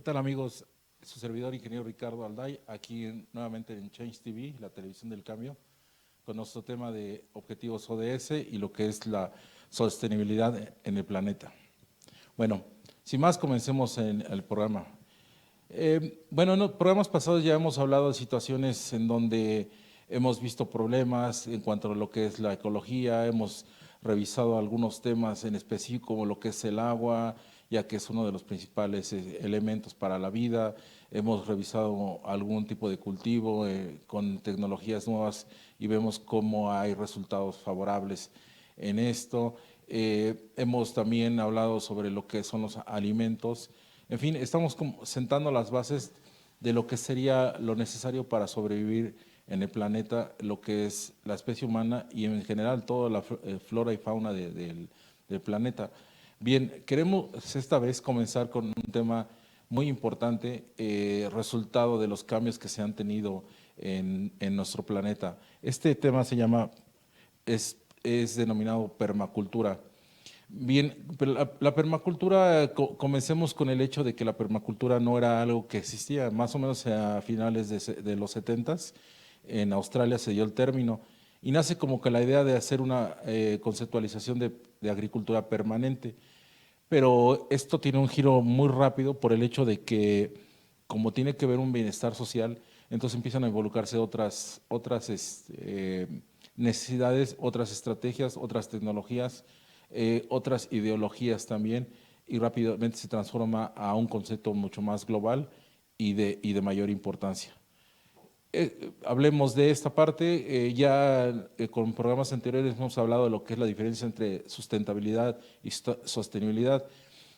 tal amigos? Su servidor ingeniero Ricardo Alday, aquí nuevamente en Change TV, la televisión del cambio, con nuestro tema de objetivos ODS y lo que es la sostenibilidad en el planeta. Bueno, sin más, comencemos en el programa. Bueno, en los programas pasados ya hemos hablado de situaciones en donde hemos visto problemas en cuanto a lo que es la ecología, hemos revisado algunos temas en específico como lo que es el agua, ya que es uno de los principales elementos para la vida. Hemos revisado algún tipo de cultivo con tecnologías nuevas y vemos cómo hay resultados favorables en esto. Hemos también hablado sobre lo que son los alimentos. En fin, estamos sentando las bases de lo que sería lo necesario para sobrevivir en el planeta, lo que es la especie humana y en general toda la flora y fauna del planeta. Bien, queremos esta vez comenzar con un tema muy importante, resultado de los cambios que se han tenido en nuestro planeta. Este tema se llama, es denominado permacultura. Bien, pero la permacultura, comencemos con el hecho de que la permacultura no era algo que existía, más o menos a finales de los 70s, en Australia se dio el término, y nace como que la idea de hacer una conceptualización de agricultura permanente, pero esto tiene un giro muy rápido por el hecho de que, como tiene que ver un bienestar social, entonces empiezan a involucrarse otras necesidades, otras estrategias, otras tecnologías, otras ideologías también, y rápidamente se transforma a un concepto mucho más global y de mayor importancia. Hablemos de esta parte, con programas anteriores hemos hablado de lo que es la diferencia entre sustentabilidad y sostenibilidad,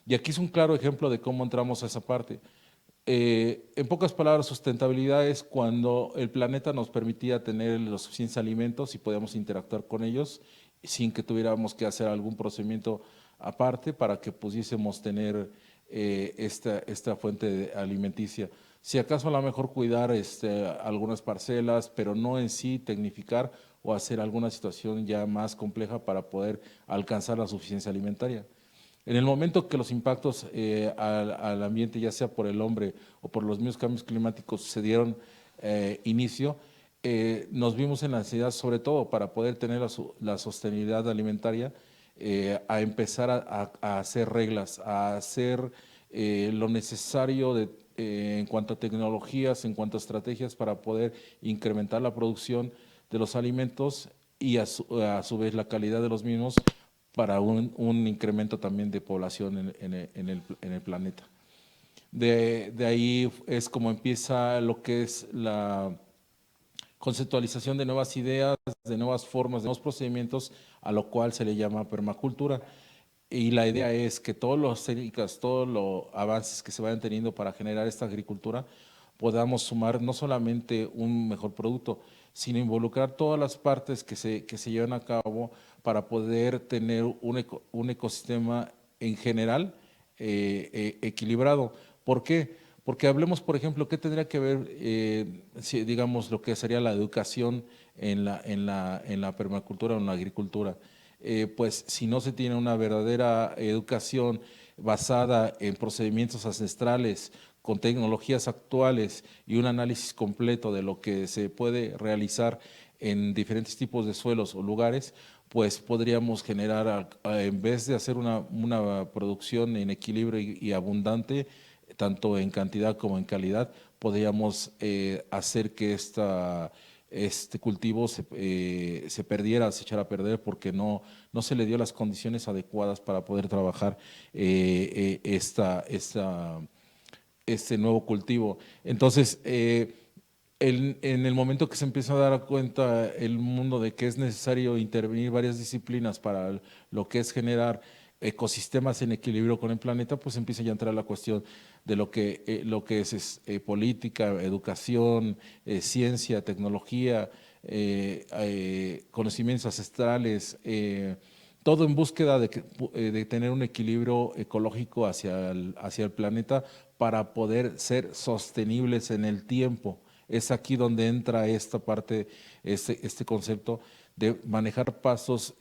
y aquí es un claro ejemplo de cómo entramos a esa parte. En pocas palabras, sustentabilidad es cuando el planeta nos permitía tener los suficientes alimentos y podíamos interactuar con ellos sin que tuviéramos que hacer algún procedimiento aparte para que pudiésemos tener esta fuente alimenticia. Si acaso a lo mejor cuidar algunas parcelas, pero no en sí tecnificar o hacer alguna situación ya más compleja para poder alcanzar la suficiencia alimentaria. En el momento que los impactos al ambiente, ya sea por el hombre o por los mismos cambios climáticos, se dieron inicio, nos vimos en la necesidad, sobre todo para poder tener la sostenibilidad alimentaria, a empezar a hacer reglas, a hacer lo necesario en cuanto a tecnologías, en cuanto a estrategias para poder incrementar la producción de los alimentos y a su vez la calidad de los mismos para un incremento también de población en el planeta. De ahí es como empieza lo que es la conceptualización de nuevas ideas, de nuevas formas, de nuevos procedimientos, a lo cual se le llama permacultura. Y la idea es que todas las técnicas, todos los avances que se vayan teniendo para generar esta agricultura, podamos sumar no solamente un mejor producto, sino involucrar todas las partes que se llevan a cabo para poder tener un ecosistema en general equilibrado. ¿Por qué? Porque hablemos, por ejemplo, qué tendría que ver, digamos, lo que sería la educación en la permacultura o en la agricultura. Pues si no se tiene una verdadera educación basada en procedimientos ancestrales, con tecnologías actuales y un análisis completo de lo que se puede realizar en diferentes tipos de suelos o lugares, pues podríamos generar, en vez de hacer una producción en equilibrio y abundante, tanto en cantidad como en calidad, podríamos hacer que este cultivo se perdiera, se echara a perder porque no se le dio las condiciones adecuadas para poder trabajar este nuevo cultivo. Entonces, en el momento que se empieza a dar cuenta el mundo de que es necesario intervenir varias disciplinas para lo que es generar ecosistemas en equilibrio con el planeta, pues empieza ya a entrar la cuestión de lo que es política, educación, ciencia, tecnología, conocimientos ancestrales, todo en búsqueda de tener un equilibrio ecológico hacia el planeta para poder ser sostenibles en el tiempo. Es aquí donde entra esta parte, este concepto de manejar pasos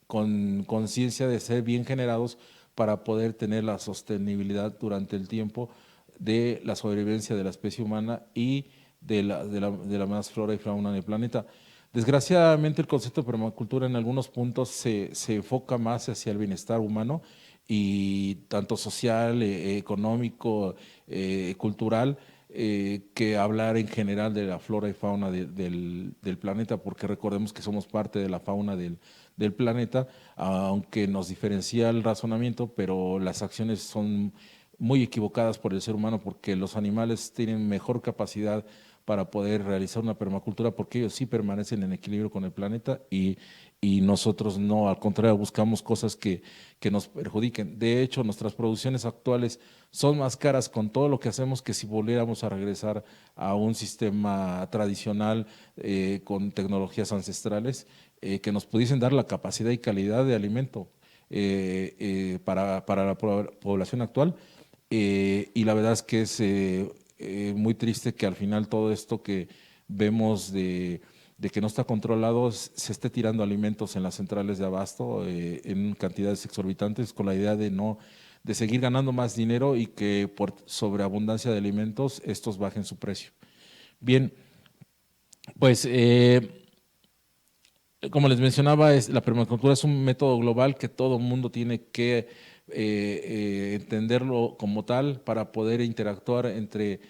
con conciencia de ser bien generados para poder tener la sostenibilidad durante el tiempo de la sobrevivencia de la especie humana y de la más flora y fauna del planeta. Desgraciadamente, el concepto de permacultura en algunos puntos se enfoca más hacia el bienestar humano y tanto social, económico, cultural, que hablar en general de la flora y fauna del planeta, porque recordemos que somos parte de la fauna del planeta, aunque nos diferencia el razonamiento, pero las acciones son muy equivocadas por el ser humano, porque los animales tienen mejor capacidad para poder realizar una permacultura, porque ellos sí permanecen en equilibrio con el planeta y nosotros no, al contrario, buscamos cosas que nos perjudiquen. De hecho, nuestras producciones actuales son más caras con todo lo que hacemos que si volviéramos a regresar a un sistema tradicional con tecnologías ancestrales que nos pudiesen dar la capacidad y calidad de alimento para la población actual. Y la verdad es que es muy triste que al final todo esto que vemos de que no está controlado, se esté tirando alimentos en las centrales de abasto en cantidades exorbitantes con la idea de seguir ganando más dinero y que por sobreabundancia de alimentos estos bajen su precio. Bien, pues como les mencionaba, la permacultura es un método global que todo mundo tiene que entenderlo como tal para poder interactuar entre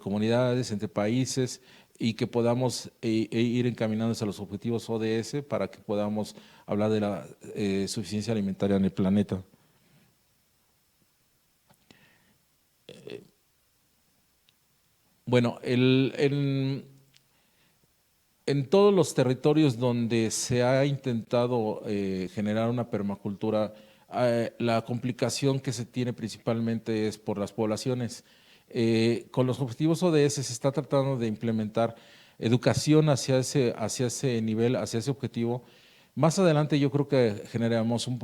comunidades, entre países y que podamos ir encaminándonos a los objetivos ODS para que podamos hablar de la suficiencia alimentaria en el planeta. Bueno, en todos los territorios donde se ha intentado generar una permacultura, la complicación que se tiene principalmente es por las poblaciones. Con los objetivos ODS se está tratando de implementar educación hacia ese nivel, hacia ese objetivo. Más adelante yo creo que generamos un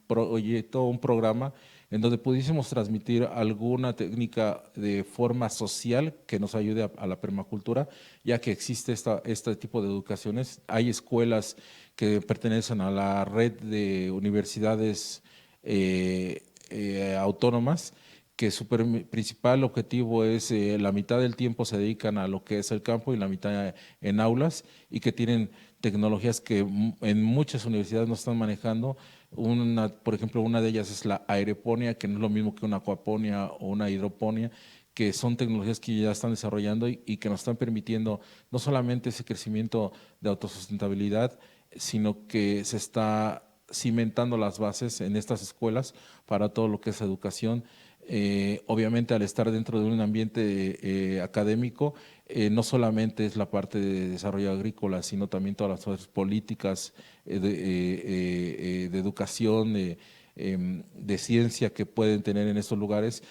proyecto, un programa en donde pudiésemos transmitir alguna técnica de forma social que nos ayude a la permacultura, ya que existe este tipo de educaciones. Hay escuelas que pertenecen a la red de universidades autónomas que su principal objetivo es la mitad del tiempo se dedican a lo que es el campo y la mitad en aulas y que tienen tecnologías que en muchas universidades no están manejando. Por ejemplo, una de ellas es la aeroponía, que no es lo mismo que una acuaponía o una hidroponía, que son tecnologías que ya están desarrollando y que nos están permitiendo no solamente ese crecimiento de autosustentabilidad, sino que se está cimentando las bases en estas escuelas para todo lo que es educación. Obviamente al estar dentro de un ambiente académico, no solamente es la parte de desarrollo agrícola, sino también todas las otras políticas de educación, de ciencia que pueden tener en estos lugares.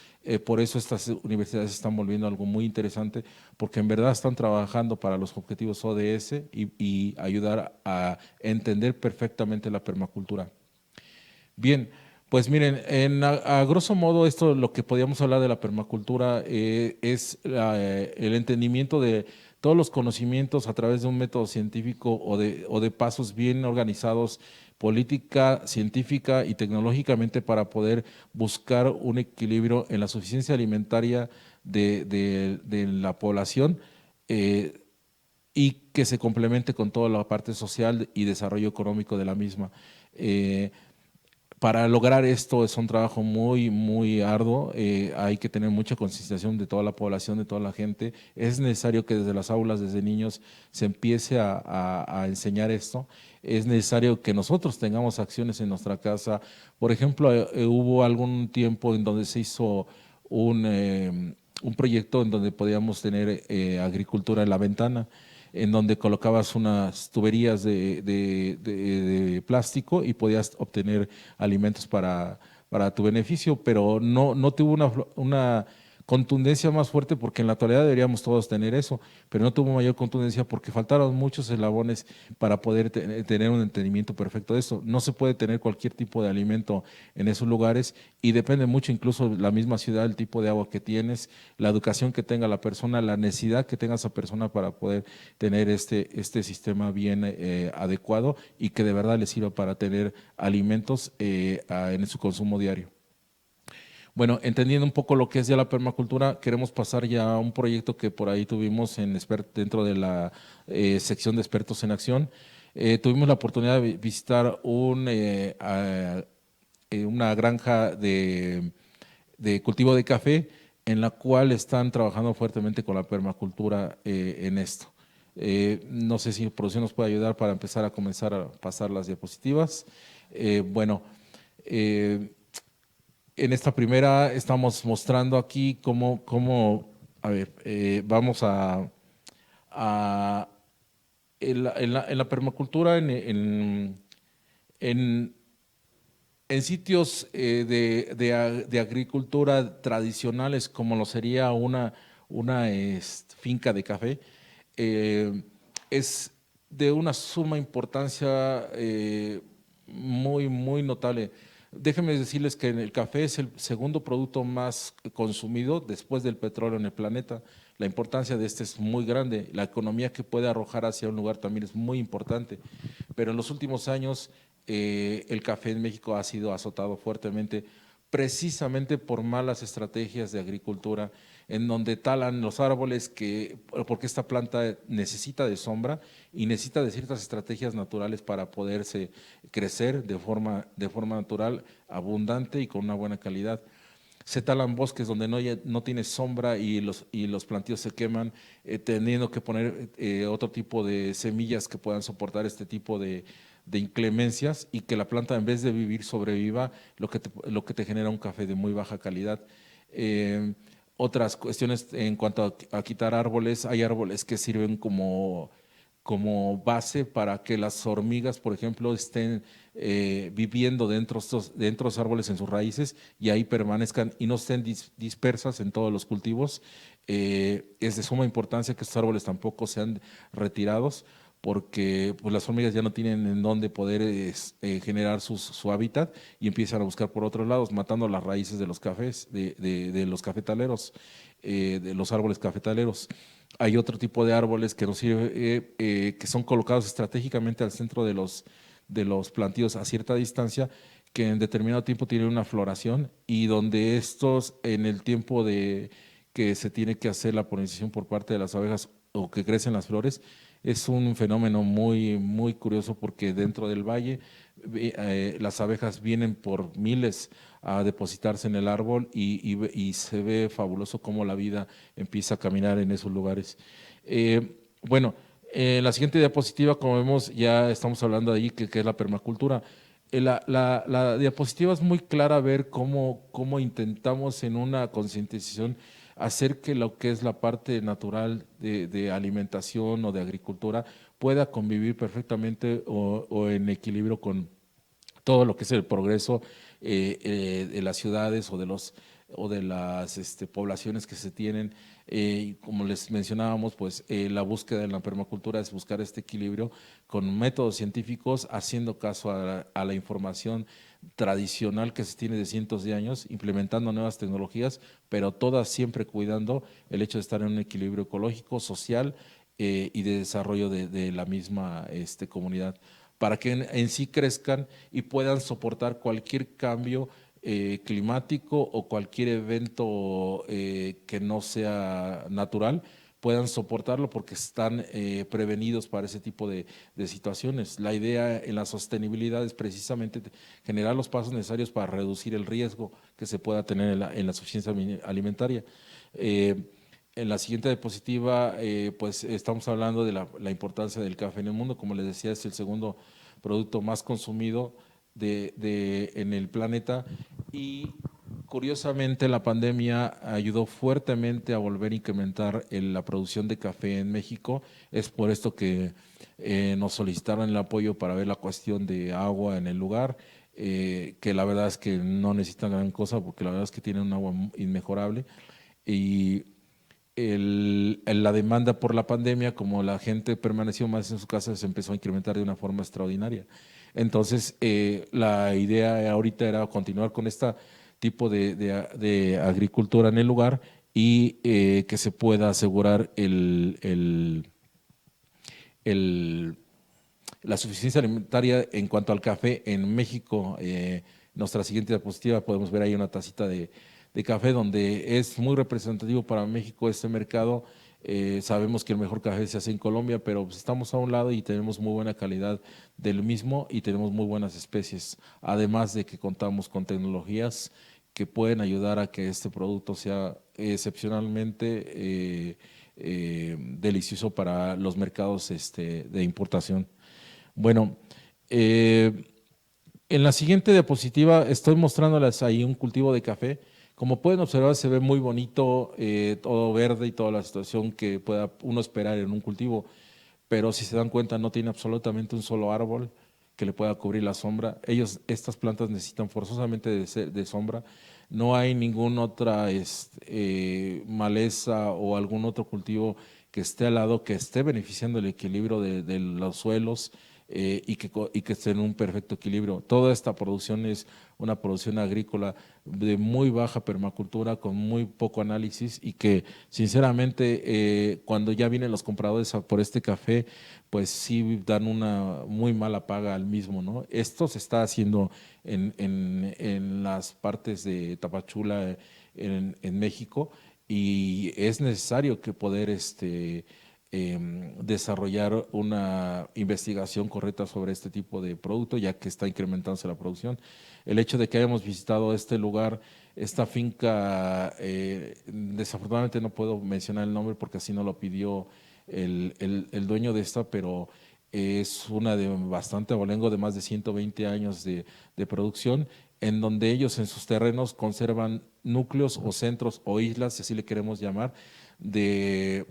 Por eso estas universidades se están volviendo algo muy interesante, porque en verdad están trabajando para los objetivos ODS y ayudar a entender perfectamente la permacultura. Bien, pues miren, a grosso modo esto lo que podíamos hablar de la permacultura es el entendimiento de todos los conocimientos a través de un método científico o de pasos bien organizados, política, científica y tecnológicamente para poder buscar un equilibrio en la suficiencia alimentaria de la población eh, y que se complemente con toda la parte social y desarrollo económico de la misma. Eh, para lograr esto es un trabajo muy, muy arduo. Hay que tener mucha concienciación de toda la población, de toda la gente. Es necesario que desde las aulas, desde niños, se empiece a enseñar esto. Es necesario que nosotros tengamos acciones en nuestra casa. Por ejemplo, hubo algún tiempo en donde se hizo un proyecto en donde podíamos tener agricultura en la ventana, en donde colocabas unas tuberías de plástico y podías obtener alimentos para tu beneficio, pero no tuvo una contundencia más fuerte, porque en la actualidad deberíamos todos tener eso, pero no tuvo mayor contundencia porque faltaron muchos eslabones para poder tener un entendimiento perfecto de eso. No se puede tener cualquier tipo de alimento en esos lugares y depende mucho incluso la misma ciudad, el tipo de agua que tienes, la educación que tenga la persona, la necesidad que tenga esa persona para poder tener este sistema bien adecuado y que de verdad le sirva para tener alimentos en su consumo diario. Bueno, entendiendo un poco lo que es ya la permacultura, queremos pasar ya a un proyecto que por ahí tuvimos dentro de la sección de expertos en acción. Tuvimos la oportunidad de visitar una granja de cultivo de café en la cual están trabajando fuertemente con la permacultura en esto. No sé si producción nos puede ayudar para empezar a comenzar a pasar las diapositivas. Bueno, eh, en esta primera estamos mostrando aquí a ver, vamos a en la permacultura, en, en sitios de agricultura tradicionales, como lo sería una finca de café, eh, es de una suma importancia muy notable. Déjenme decirles que el café es el segundo producto más consumido después del petróleo en el planeta. La importancia de este es muy grande. La economía que puede arrojar hacia un lugar también es muy importante. Pero en los últimos años el café en México ha sido azotado fuertemente precisamente por malas estrategias de agricultura, en donde talan los árboles porque esta planta necesita de sombra y necesita de ciertas estrategias naturales para poderse crecer de forma natural, abundante y con una buena calidad. Se talan bosques donde no tiene sombra y los plantíos se queman, teniendo que poner otro tipo de semillas que puedan soportar este tipo de inclemencias y que la planta en vez de vivir sobreviva, lo que te genera un café de muy baja calidad. Eh, Otras cuestiones en cuanto a quitar árboles, hay árboles que sirven como base para que las hormigas, por ejemplo, estén viviendo dentro de los árboles en sus raíces y ahí permanezcan y no estén dispersas en todos los cultivos. Es de suma importancia que estos árboles tampoco sean retirados porque pues, las hormigas ya no tienen en dónde poder generar su hábitat y empiezan a buscar por otros lados, matando las raíces de los cafés, de los cafetaleros, de los árboles cafetaleros. Hay otro tipo de árboles que nos sirve, que son colocados estratégicamente al centro de los plantíos a cierta distancia, que en determinado tiempo tienen una floración y donde estos, en el tiempo de que se tiene que hacer la polinización por parte de las abejas o que crecen las flores, es un fenómeno muy curioso porque dentro del valle las abejas vienen por miles a depositarse en el árbol y se ve fabuloso cómo la vida empieza a caminar en esos lugares. Bueno, la siguiente diapositiva, como vemos, ya estamos hablando de ahí, que es la permacultura. La diapositiva es muy clara ver cómo intentamos en una concientización hacer que lo que es la parte natural de alimentación o de agricultura pueda convivir perfectamente o en equilibrio con todo lo que es el progreso de las ciudades o de las poblaciones que se tienen. Y como les mencionábamos, pues la búsqueda en la permacultura es buscar este equilibrio con métodos científicos, haciendo caso a la información tradicional que se tiene de cientos de años, implementando nuevas tecnologías, pero todas siempre cuidando el hecho de estar en un equilibrio ecológico, social y de desarrollo de la misma comunidad para que en sí crezcan y puedan soportar cualquier cambio climático o cualquier evento que no sea natural, puedan soportarlo porque están prevenidos para ese tipo de situaciones. La idea en la sostenibilidad es precisamente generar los pasos necesarios para reducir el riesgo que se pueda tener en la suficiencia alimentaria. En la siguiente diapositiva, pues estamos hablando de la importancia del café en el mundo. Como les decía, es el segundo producto más consumido en el planeta y curiosamente la pandemia ayudó fuertemente a volver a incrementar la producción de café en México. Es por esto que nos solicitaron el apoyo para ver la cuestión de agua en el lugar, que la verdad es que no necesitan gran cosa porque la verdad es que tienen un agua inmejorable Y la demanda por la pandemia, como la gente permaneció más en su casa, se empezó a incrementar de una forma extraordinaria. Entonces, la idea ahorita era continuar con este tipo de agricultura en el lugar y que se pueda asegurar el la suficiencia alimentaria en cuanto al café en México. Nuestra siguiente diapositiva podemos ver ahí una tacita de café donde es muy representativo para México este mercado. Sabemos que el mejor café se hace en Colombia, pero pues, estamos a un lado y tenemos muy buena calidad del mismo y tenemos muy buenas especies, además de que contamos con tecnologías que pueden ayudar a que este producto sea excepcionalmente delicioso para los mercados de importación. Bueno, eh, en la siguiente diapositiva estoy mostrándoles ahí un cultivo de café. Como pueden observar, se ve muy bonito, todo verde y toda la situación que pueda uno esperar en un cultivo, pero si se dan cuenta no tiene absolutamente un solo árbol que le pueda cubrir la sombra. Estas plantas necesitan forzosamente de sombra. No hay ninguna otra maleza o algún otro cultivo que esté al lado, que esté beneficiando el equilibrio de los suelos y que esté en un perfecto equilibrio. Toda esta producción es una producción agrícola de muy baja permacultura, con muy poco análisis y que sinceramente cuando ya vienen los compradores por este café, pues sí dan una muy mala paga al mismo, ¿no? Esto se está haciendo en las partes de Tapachula, en México, y es necesario que poder desarrollar una investigación correcta sobre este tipo de producto, ya que está incrementándose la producción. El hecho de que hayamos visitado este lugar, esta finca, desafortunadamente no puedo mencionar el nombre porque así no lo pidió el dueño de esta, pero es una de bastante abolengo, de más de 120 años de producción, en donde ellos en sus terrenos conservan núcleos o centros o islas, si así le queremos llamar, de,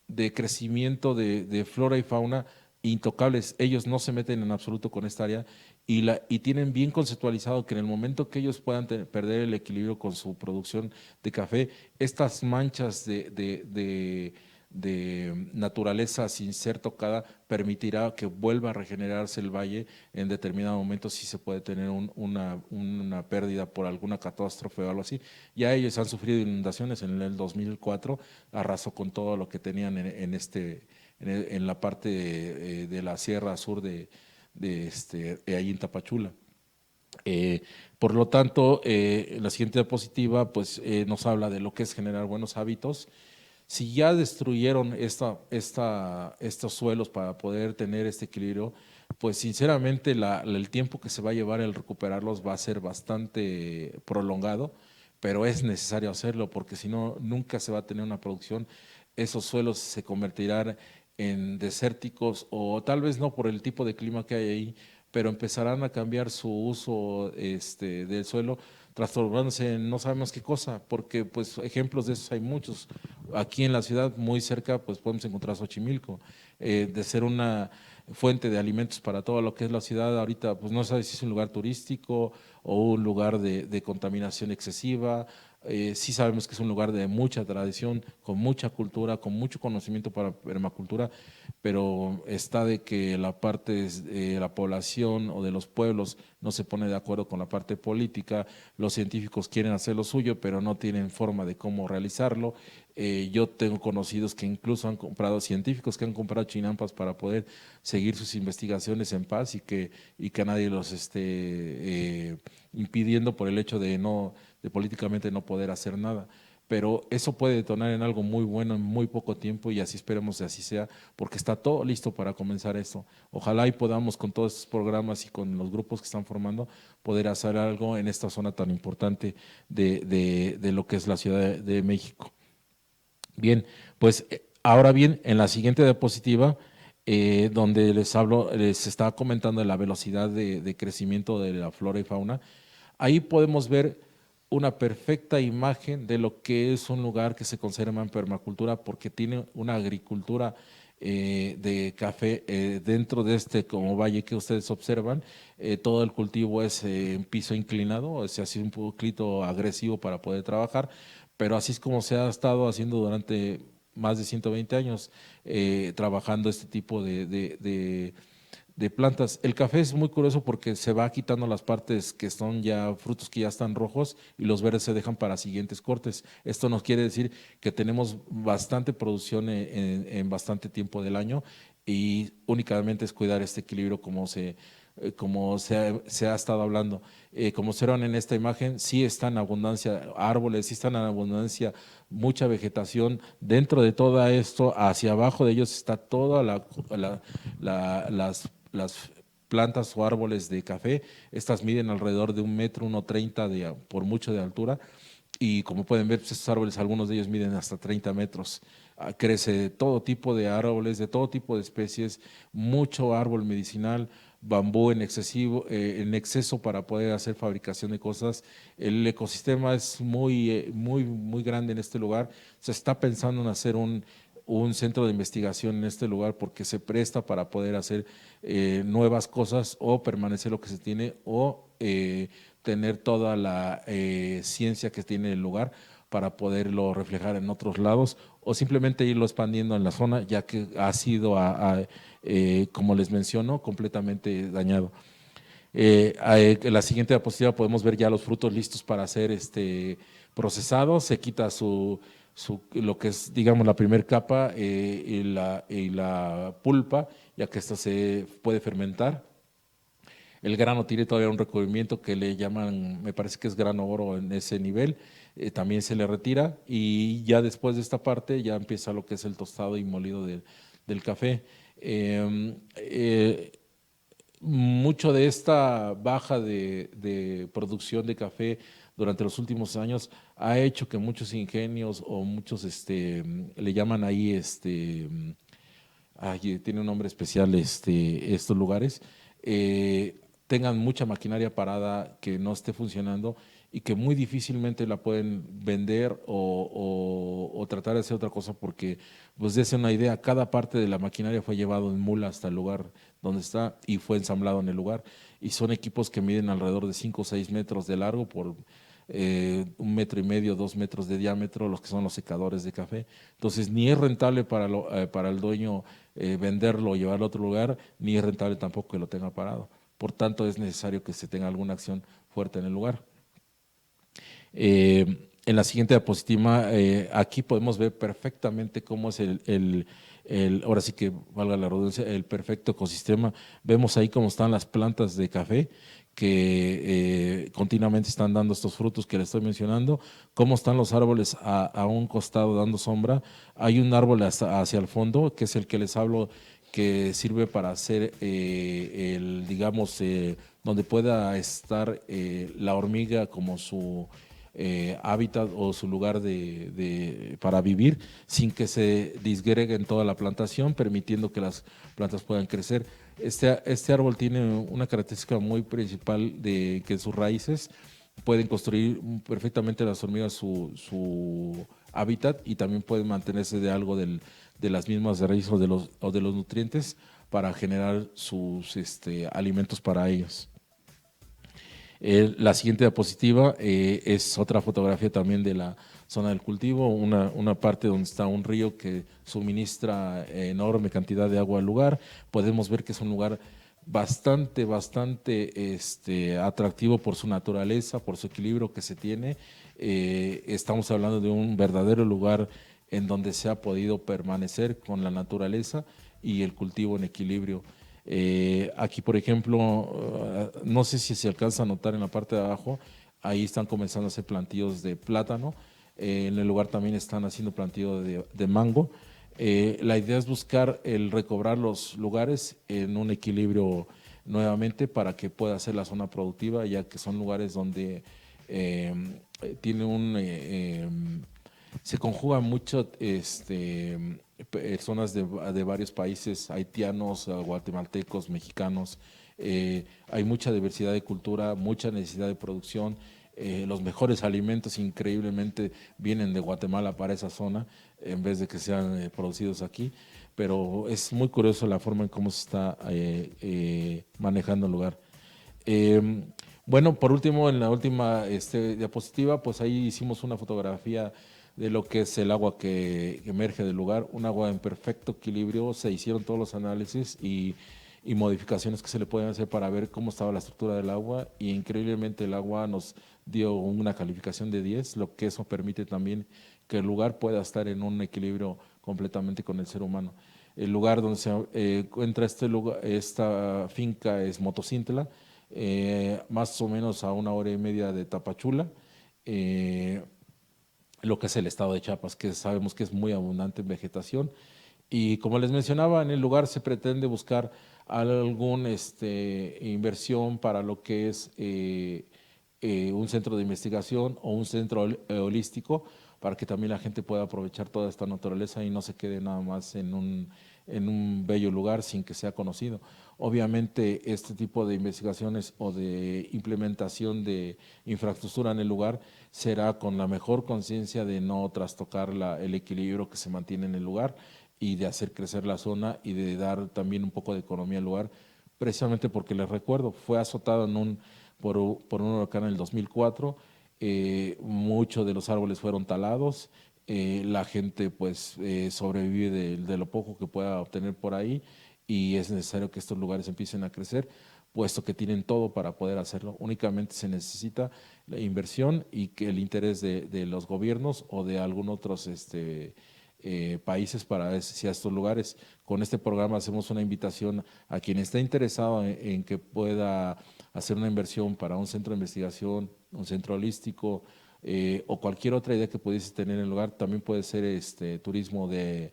de crecimiento de flora y fauna intocables. Ellos no se meten en absoluto con esta área y tienen bien conceptualizado que en el momento que ellos puedan perder el equilibrio con su producción de café, estas manchas de naturaleza sin ser tocada permitirá que vuelva a regenerarse el valle en determinado momento si se puede tener una pérdida por alguna catástrofe o algo así. Ya ellos han sufrido inundaciones en el 2004, arrasó con todo lo que tenían en la parte de la sierra sur de ahí en Tapachula. Eh, por lo tanto, la siguiente diapositiva pues, nos habla de lo que es generar buenos hábitos. Si ya destruyeron estos suelos para poder tener este equilibrio, pues sinceramente el tiempo que se va a llevar el recuperarlos va a ser bastante prolongado, pero es necesario hacerlo porque si no, nunca se va a tener una producción. Esos suelos se convertirán en desérticos o tal vez no por el tipo de clima que hay ahí, pero empezarán a cambiar su uso del suelo, transformándose en no sabemos qué cosa, porque pues ejemplos de esos hay muchos. Aquí en la ciudad, muy cerca, pues podemos encontrar Xochimilco, de ser una fuente de alimentos para todo lo que es la ciudad. Ahorita, pues no sabes si es un lugar turístico o un lugar de contaminación excesiva. Sí sabemos que es un lugar de mucha tradición, con mucha cultura, con mucho conocimiento para permacultura, pero está de que la parte de la población o de los pueblos no se pone de acuerdo con la parte política. Los científicos quieren hacer lo suyo, pero no tienen forma de cómo realizarlo. Yo tengo conocidos que incluso han comprado, científicos que han comprado chinampas para poder seguir sus investigaciones en paz y que nadie los esté impidiendo por el hecho de políticamente no poder hacer nada. Pero eso puede detonar en algo muy bueno en muy poco tiempo y así esperemos que así sea, porque está todo listo para comenzar esto. Ojalá y podamos con todos estos programas y con los grupos que están formando poder hacer algo en esta zona tan importante de lo que es la Ciudad de México. Bien, pues ahora bien, en la siguiente diapositiva, donde les hablo, les estaba comentando de la velocidad de crecimiento de la flora y fauna, ahí podemos ver una perfecta imagen de lo que es un lugar que se conserva en permacultura porque tiene una agricultura de café dentro de este como valle que ustedes observan. Todo el cultivo es en piso inclinado, se hace un poquito agresivo para poder trabajar, pero así es como se ha estado haciendo durante más de 120 años, trabajando este tipo de plantas. El café es muy curioso porque se va quitando las partes que son ya frutos que ya están rojos y los verdes se dejan para siguientes cortes. Esto nos quiere decir que tenemos bastante producción en bastante tiempo del año y únicamente es cuidar este equilibrio se ha estado hablando. Como se ven en esta imagen, sí está en abundancia árboles, sí están en abundancia mucha vegetación. Dentro de todo esto, hacia abajo de ellos está toda las plantas o árboles de café. Estas miden alrededor de 1 metro, 1,30 por mucho de altura. Y como pueden ver, pues, estos árboles, algunos de ellos miden hasta 30 metros. Crece todo tipo de árboles, de todo tipo de especies, mucho árbol medicinal, bambú en exceso para poder hacer fabricación de cosas. El ecosistema es muy grande en este lugar. Se está pensando en hacer un centro de investigación en este lugar porque se presta para poder hacer nuevas cosas o permanecer lo que se tiene o tener toda la ciencia que tiene el lugar para poderlo reflejar en otros lados o simplemente irlo expandiendo en la zona, ya que ha sido, como les menciono, completamente dañado. En la siguiente diapositiva podemos ver ya los frutos listos para ser procesados. Se quita lo que es, digamos, la primera capa y la pulpa, ya que esta se puede fermentar. El grano tiene todavía un recubrimiento que le llaman, me parece que es grano oro en ese nivel, también se le retira y ya después de esta parte ya empieza lo que es el tostado y molido del café. Mucho de esta baja de producción de café durante los últimos años ha hecho que muchos ingenios o muchos, le llaman ahí, tiene un nombre especial estos lugares, tengan mucha maquinaria parada que no esté funcionando y que muy difícilmente la pueden vender o tratar de hacer otra cosa porque, pues, dése una idea, cada parte de la maquinaria fue llevado en mula hasta el lugar donde está y fue ensamblado en el lugar. Y son equipos que miden alrededor de 5 o 6 metros de largo por 1,5 metros, 2 metros de diámetro, los que son los secadores de café. Entonces, ni es rentable para el dueño venderlo o llevarlo a otro lugar, ni es rentable tampoco que lo tenga parado. Por tanto, es necesario que se tenga alguna acción fuerte en el lugar. En la siguiente diapositiva, aquí podemos ver perfectamente cómo es ahora sí que valga la redundancia, el perfecto ecosistema. Vemos ahí cómo están las plantas de café que continuamente están dando estos frutos que les estoy mencionando, cómo están los árboles a un costado dando sombra. Hay un árbol hacia el fondo, que es el que les hablo, que sirve para hacer digamos, donde pueda estar la hormiga como su hábitat o su lugar para vivir sin que se disgregue en toda la plantación, permitiendo que las plantas puedan crecer. Este árbol tiene una característica muy principal de que sus raíces pueden construir perfectamente las hormigas su hábitat y también pueden mantenerse de algo de las mismas raíces o de los nutrientes para generar sus alimentos para ellos. La siguiente diapositiva es otra fotografía también de la zona del cultivo, una parte donde está un río que suministra enorme cantidad de agua al lugar. Podemos ver que es un lugar bastante atractivo por su naturaleza, por su equilibrio que se tiene. Estamos hablando de un verdadero lugar en donde se ha podido permanecer con la naturaleza y el cultivo en equilibrio. Aquí, por ejemplo, no sé si se alcanza a notar en la parte de abajo, ahí están comenzando a hacer plantíos de plátano. En el lugar también están haciendo plantío de mango. La idea es buscar el recobrar los lugares en un equilibrio nuevamente para que pueda ser la zona productiva, ya que son lugares donde tiene se conjuga mucho personas de varios países, haitianos, guatemaltecos, mexicanos. Hay mucha diversidad de cultura, mucha necesidad de producción. Los mejores alimentos increíblemente vienen de Guatemala para esa zona en vez de que sean producidos aquí. Pero es muy curioso la forma en cómo se está manejando el lugar. Eh, Bueno, por último, en la última diapositiva, pues ahí hicimos una fotografía de lo que es el agua que emerge del lugar, un agua en perfecto equilibrio. Se hicieron todos los análisis y modificaciones que se le pueden hacer para ver cómo estaba la estructura del agua, y increíblemente el agua nos dio una calificación de 10, lo que eso permite también que el lugar pueda estar en un equilibrio completamente con el ser humano. El lugar donde se encuentra esta finca es Motocintla, más o menos a 1 hora y media de Tapachula, eh, lo que es el estado de Chiapas, que sabemos que es muy abundante en vegetación. Y como les mencionaba, en el lugar se pretende buscar alguna inversión para lo que es un centro de investigación o un centro holístico, para que también la gente pueda aprovechar toda esta naturaleza y no se quede nada más en un bello lugar sin que sea conocido. Obviamente, este tipo de investigaciones o de implementación de infraestructura en el lugar será con la mejor conciencia de no trastocar el equilibrio que se mantiene en el lugar, y de hacer crecer la zona y de dar también un poco de economía al lugar, precisamente porque les recuerdo, fue azotado por un huracán en el 2004. Muchos de los árboles fueron talados, la gente pues sobrevive de lo poco que pueda obtener por ahí, y es necesario que estos lugares empiecen a crecer, puesto que tienen todo para poder hacerlo. Únicamente se necesita la inversión y que el interés de los gobiernos o de algunos otros países para a estos lugares. Con este programa hacemos una invitación a quien esté interesado en que pueda hacer una inversión para un centro de investigación, un centro holístico, o cualquier otra idea que pudiese tener en el lugar. También puede ser turismo de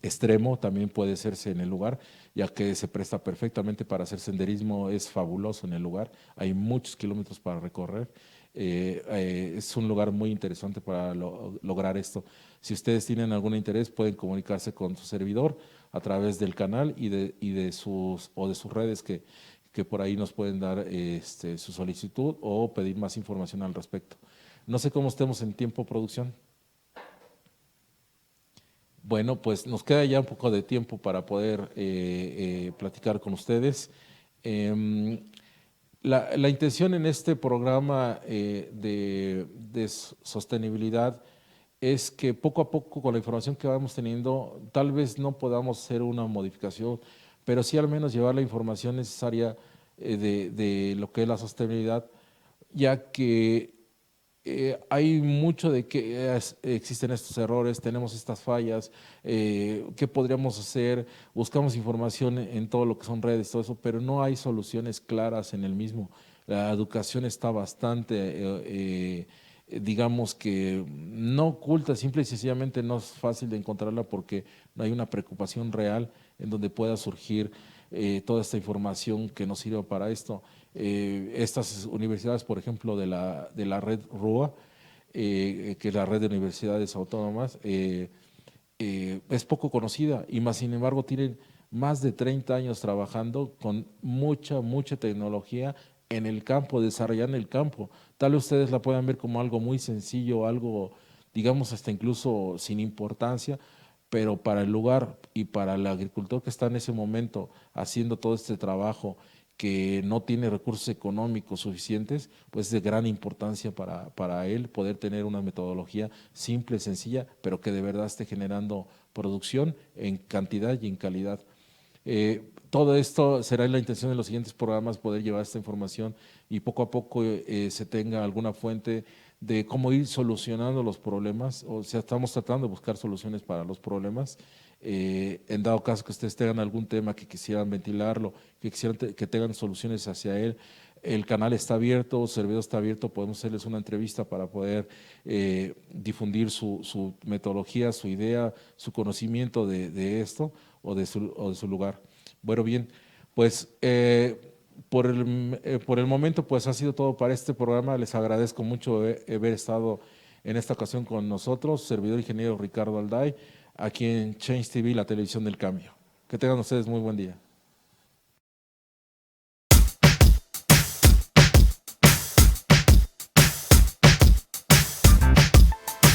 extremo, también puede hacerse en el lugar, ya que se presta perfectamente para hacer senderismo. Es fabuloso en el lugar, hay muchos kilómetros para recorrer. Es un lugar muy interesante para lograr esto. Si ustedes tienen algún interés, pueden comunicarse con su servidor a través del canal y de sus redes, que por ahí nos pueden dar su solicitud o pedir más información al respecto. No sé cómo estemos en tiempo, producción. Bueno, pues nos queda ya un poco de tiempo para poder platicar con ustedes. Em, la intención en este programa de sostenibilidad es que poco a poco, con la información que vamos teniendo, tal vez no podamos hacer una modificación, pero sí al menos llevar la información necesaria de lo que es la sostenibilidad, ya que hay mucho de que existen estos errores, tenemos estas fallas. ¿Qué podríamos hacer? Buscamos información en todo lo que son redes, todo eso, pero no hay soluciones claras en el mismo. La educación está bastante, digamos que no oculta, simple y sencillamente no es fácil de encontrarla, porque no hay una preocupación real en donde pueda surgir toda esta información que nos sirva para esto. Estas universidades, por ejemplo, de la red RUA, que es la red de universidades autónomas, es poco conocida, y más sin embargo tienen más de 30 años trabajando con mucha, mucha tecnología en el campo, desarrollando el campo. Tal vez ustedes la puedan ver como algo muy sencillo, algo, digamos, hasta incluso sin importancia, pero para el lugar y para el agricultor que está en ese momento haciendo todo este trabajo, que no tiene recursos económicos suficientes, pues es de gran importancia para él poder tener una metodología simple, sencilla, pero que de verdad esté generando producción en cantidad y en calidad. Todo esto será la intención de los siguientes programas, poder llevar esta información y poco a poco se tenga alguna fuente de cómo ir solucionando los problemas. O sea, estamos tratando de buscar soluciones para los problemas. En dado caso que ustedes tengan algún tema que quisieran ventilarlo, que quisieran que tengan soluciones hacia él, el canal está abierto, el servidor está abierto, podemos hacerles una entrevista para poder difundir su metodología, su idea, su conocimiento de esto o de su lugar. Bueno, bien, pues por el momento pues ha sido todo para este programa. Les agradezco mucho haber estado en esta ocasión con nosotros, servidor ingeniero Ricardo Alday, aquí en Change TV, la televisión del cambio. Que tengan ustedes muy buen día.